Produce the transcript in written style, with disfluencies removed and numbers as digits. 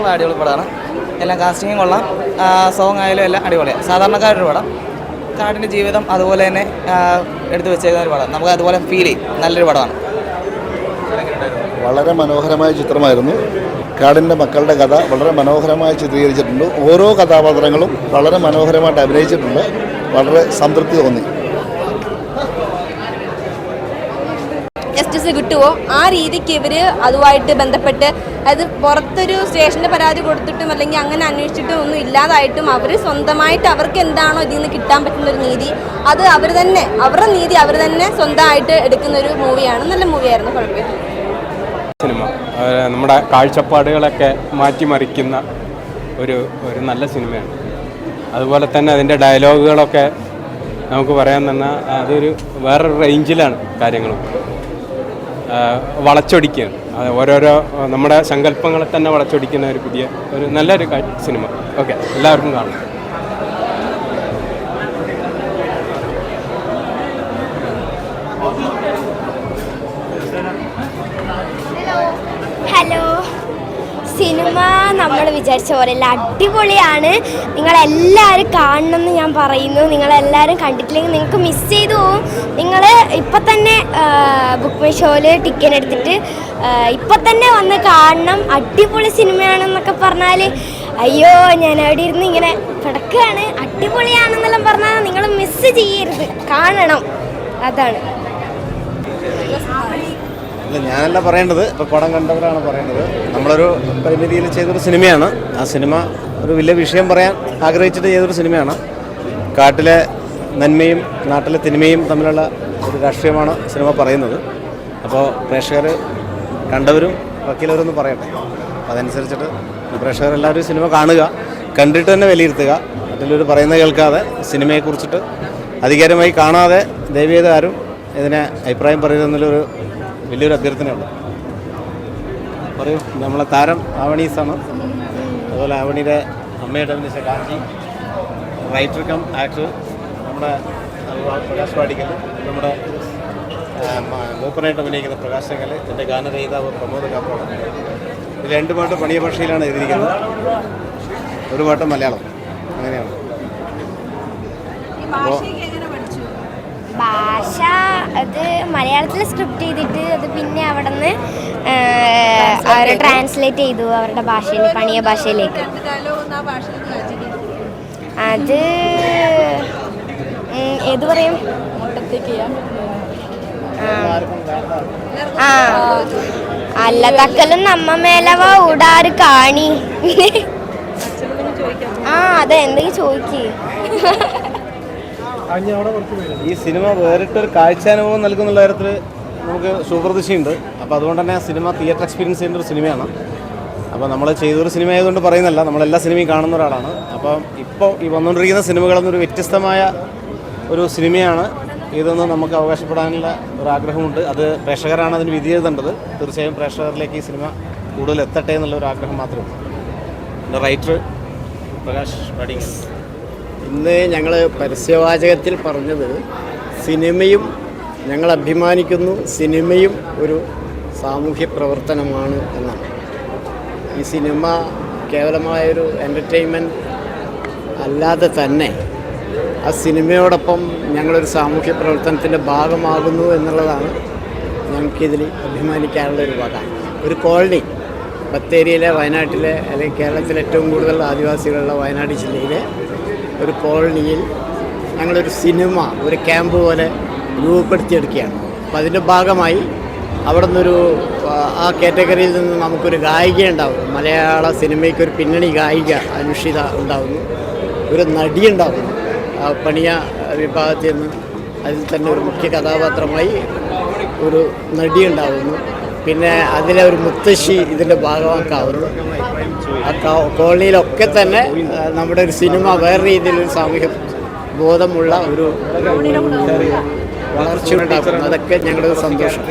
കൊള്ളാം, അടിപൊളി പടമാണ്. എല്ലാം കാസ്റ്റിങ്ങും കൊള്ളാം, സോങ് ആയാലും എല്ലാം അടിപൊളിയാണ്. സാധാരണക്കാരൊരു പടം, കാടിൻ്റെ ജീവിതം അതുപോലെ തന്നെ എടുത്തു വെച്ചേക്കുന്ന ഒരു പടം. നമുക്ക് അതുപോലെ ഫീൽ ചെയ്യും. നല്ലൊരു പടമാണ്. വളരെ മനോഹരമായ ചിത്രമായിരുന്നു. കാടിൻ്റെ മക്കളുടെ കഥ വളരെ മനോഹരമായി ചിത്രീകരിച്ചിട്ടുണ്ട്. ഓരോ കഥാപാത്രങ്ങളും വളരെ മനോഹരമായിട്ട് അഭിനയിച്ചിട്ടുണ്ട്. വളരെ സംതൃപ്തി തോന്നി. ജസ്റ്റിസ് കിട്ടുമോ ആ രീതിക്ക് ഇവർ അതുമായിട്ട് ബന്ധപ്പെട്ട് അത് പുറത്തൊരു സ്റ്റേഷൻ്റെ പരാതി കൊടുത്തിട്ടും അല്ലെങ്കിൽ അങ്ങനെ അന്വേഷിച്ചിട്ടും ഒന്നും ഇല്ലാതായിട്ടും അവർ സ്വന്തമായിട്ട് അവർക്ക് എന്താണോ ഇതിൽ നിന്ന് കിട്ടാൻ പറ്റുന്ന ഒരു നീതി അത് അവർ തന്നെ അവരുടെ നീതി അവർ തന്നെ സ്വന്തമായിട്ട് എടുക്കുന്ന ഒരു മൂവിയാണ്. നല്ല മൂവിയായിരുന്നു, കുഴപ്പമില്ല. സിനിമ നമ്മുടെ കാഴ്ചപ്പാടുകളൊക്കെ മാറ്റിമറിക്കുന്ന ഒരു നല്ല സിനിമയാണ്. അതുപോലെ തന്നെ അതിൻ്റെ ഡയലോഗുകളൊക്കെ നമുക്ക് പറയാൻ തന്നെ അതൊരു വേറൊരു റേഞ്ചിലാണ് കാര്യങ്ങളും വളച്ചൊടിക്കുകയാണ്. ഓരോരോ നമ്മുടെ സങ്കല്പങ്ങളെ തന്നെ വളച്ചൊടിക്കുന്ന ഒരു നല്ലൊരു സിനിമ. ഓക്കെ, എല്ലാവർക്കും കാണാം. ഹലോ, സിനിമ നമ്മൾ വിചാരിച്ച പോലെയല്ല, അടിപൊളിയാണ്. നിങ്ങളെല്ലാവരും കാണണമെന്ന് ഞാൻ പറയുന്നു. നിങ്ങളെല്ലാവരും കണ്ടിട്ടില്ലെങ്കിൽ നിങ്ങൾക്ക് മിസ് ചെയ്തു പോവും. നിങ്ങൾ ഇപ്പം തന്നെ ബുക്ക് മൈ ഷോയിൽ ടിക്കറ്റ് എടുത്തിട്ട് ഇപ്പം തന്നെ വന്ന് കാണണം. അടിപൊളി സിനിമയാണെന്നൊക്കെ പറഞ്ഞാൽ അയ്യോ ഞാൻ അവിടെ ഇരുന്ന് ഇങ്ങനെ കിടക്കുകയാണ്. അടിപൊളിയാണെന്നെല്ലാം പറഞ്ഞാൽ നിങ്ങൾ മിസ് ചെയ്യരുത്, കാണണം. അതാണ്. അല്ല, ഞാനല്ല പറയേണ്ടത്, ഇപ്പോൾ പടം കണ്ടവരാണ് പറയേണ്ടത്. നമ്മളൊരു പരിമിതിയിൽ ചെയ്തൊരു സിനിമയാണ്. ആ സിനിമ ഒരു വലിയ വിഷയം പറയാൻ ആഗ്രഹിച്ചിട്ട് ചെയ്തൊരു സിനിമയാണ്. കാട്ടിലെ നന്മയും നാട്ടിലെ തിന്മയും തമ്മിലുള്ള ഒരു രാഷ്ട്രീയമാണ് സിനിമ പറയുന്നത്. അപ്പോൾ പ്രേക്ഷകർ കണ്ടവരും വക്കീലവരൊന്ന് പറയട്ടെ. അതനുസരിച്ചിട്ട് പ്രേക്ഷകരെല്ലാവരും സിനിമ കാണുക, കണ്ടിട്ട് തന്നെ വിലയിരുത്തുക. മറ്റുള്ളവർ പറയുന്നത് കേൾക്കാതെ സിനിമയെക്കുറിച്ചിട്ട് അധികാരമായി കാണാതെ ദയവേത് ആരും ഇതിനെ അഭിപ്രായം പറയുന്നതിലൊരു വലിയൊരു അഭ്യർത്ഥനയുള്ളൂ. പറയൂ. നമ്മളെ താരം ആവണീസാണ്. അതുപോലെ ആവണിയുടെ അമ്മയുടെ അഭിനയിച്ച കാഞ്ചി, റൈറ്റർ കം ആക്ടർ നമ്മുടെ പ്രകാശ് വാടിക്കൽ, നമ്മുടെ മൂപ്പനായിട്ട് അഭിനയിക്കുന്ന പ്രകാശ് ചെങ്കൽ, എൻ്റെ ഗാനരചയിതാവ് പ്രമോദ് കാപ്പോട്. ഇത് 2 പാട്ട് പണിയ ഭാഷയിലാണ് എഴുതിയിരിക്കുന്നത്, ഒരു പാട്ട് മലയാളം. അങ്ങനെയാണ്. അപ്പോൾ ഭാഷ അത് മലയാളത്തിൽ സ്ക്രിപ്റ്റ് ചെയ്തിട്ട് അത് പിന്നെ അവിടെ നിന്ന് അവർ ട്രാൻസ്ലേറ്റ് ചെയ്തു അവരുടെ ഭാഷയിൽ, പണിയ ഭാഷയിലേക്ക്. അത് ഏത് പറയും? അല്ല തക്കലും നമ്മ മേലവ ഉടാറ് കാണി. അതെ, എന്തെങ്കിലും ചോദിക്കേ. ഈ സിനിമ വേറിട്ടൊരു കാഴ്ചാനുഭവം നൽകുന്നുള്ള കാര്യത്തിൽ നമുക്ക് ശുഭപ്രതീക്ഷയുണ്ട്. അപ്പോൾ അതുകൊണ്ട് തന്നെ സിനിമ തിയേറ്റർ എക്സ്പീരിയൻസ് ചെയ്യുന്ന ഒരു സിനിമയാണ്. അപ്പോൾ നമ്മൾ ചെയ്തൊരു സിനിമ ആയതുകൊണ്ട് പറയുന്നല്ല, നമ്മളെല്ലാ സിനിമയും കാണുന്ന ഒരാളാണ്. അപ്പം ഇപ്പോൾ ഈ വന്നുകൊണ്ടിരിക്കുന്ന സിനിമകളെന്നൊരു വ്യത്യസ്തമായ ഒരു സിനിമയാണ് ഇതെന്ന് നമുക്ക് അവകാശപ്പെടാനുള്ള ഒരാഗ്രഹമുണ്ട്. അത് പ്രേക്ഷകരാണ് അതിന് വിധി എഴുതേണ്ടത്. തീർച്ചയായും പ്രേക്ഷകരിലേക്ക് ഈ സിനിമ കൂടുതൽ എത്തട്ടെ എന്നുള്ള ഒരു ആഗ്രഹം മാത്രമേ ഉള്ളൂ. എൻ്റെ റൈറ്റർ പ്രകാശ് വാടിക്കൽ. ഇന്ന് ഞങ്ങൾ പരസ്യവാചകത്തിൽ പറഞ്ഞത് സിനിമയും ഞങ്ങൾ അഭിമാനിക്കുന്നു, സിനിമയും ഒരു സാമൂഹ്യ പ്രവർത്തനമാണ് എന്നാണ്. ഈ സിനിമ കേവലമായൊരു എൻ്റർടൈൻമെൻറ്റ് അല്ലാതെ തന്നെ ആ സിനിമയോടൊപ്പം ഞങ്ങളൊരു സാമൂഹ്യ പ്രവർത്തനത്തിൻ്റെ ഭാഗമാകുന്നു എന്നുള്ളതാണ് ഞങ്ങൾക്കിതിൽ അഭിമാനിക്കാനുള്ള ഒരു വക. ഒരു കോളനി, ബത്തേരിയിലെ, വയനാട്ടിലെ അല്ലെങ്കിൽ കേരളത്തിലെ ഏറ്റവും കൂടുതൽ ആദിവാസികളുള്ള വയനാട് ജില്ലയിലെ ഒരു കോളനിയിൽ ഞങ്ങളൊരു സിനിമ, ഒരു ക്യാമ്പ് പോലെ രൂപപ്പെടുത്തിയെടുക്കുകയാണ്. അപ്പോൾ അതിൻ്റെ ഭാഗമായി അവിടെ നിന്നൊരു ആ കാറ്റഗറിയിൽ നിന്ന് നമുക്കൊരു ഗായിക ഉണ്ടാവും. മലയാള സിനിമയ്ക്കൊരു പിന്നണി ഗായിക അനുഷിത ഉണ്ടാകുന്നു, ഒരു നടി ഉണ്ടാകുന്നു. പണിയ വിഭാഗത്തിൽ നിന്ന് അതിൽ തന്നെ ഒരു മുഖ്യ കഥാപാത്രമായി ഒരു നടി ഉണ്ടാകുന്നു. പിന്നെ അതിലെ ഒരു മുത്തശ്ശി ഇതിൻ്റെ ഭാഗമാക്കാവുന്നു. ആ കോളനിയിലൊക്കെ തന്നെ നമ്മുടെ ഒരു സിനിമ വേറെ രീതിയിലൊരു സാമൂഹ്യ ബോധമുള്ള ഒരു വളർച്ച ഉണ്ടാക്കുന്നു. അതൊക്കെ ഞങ്ങളുടെ സന്തോഷം.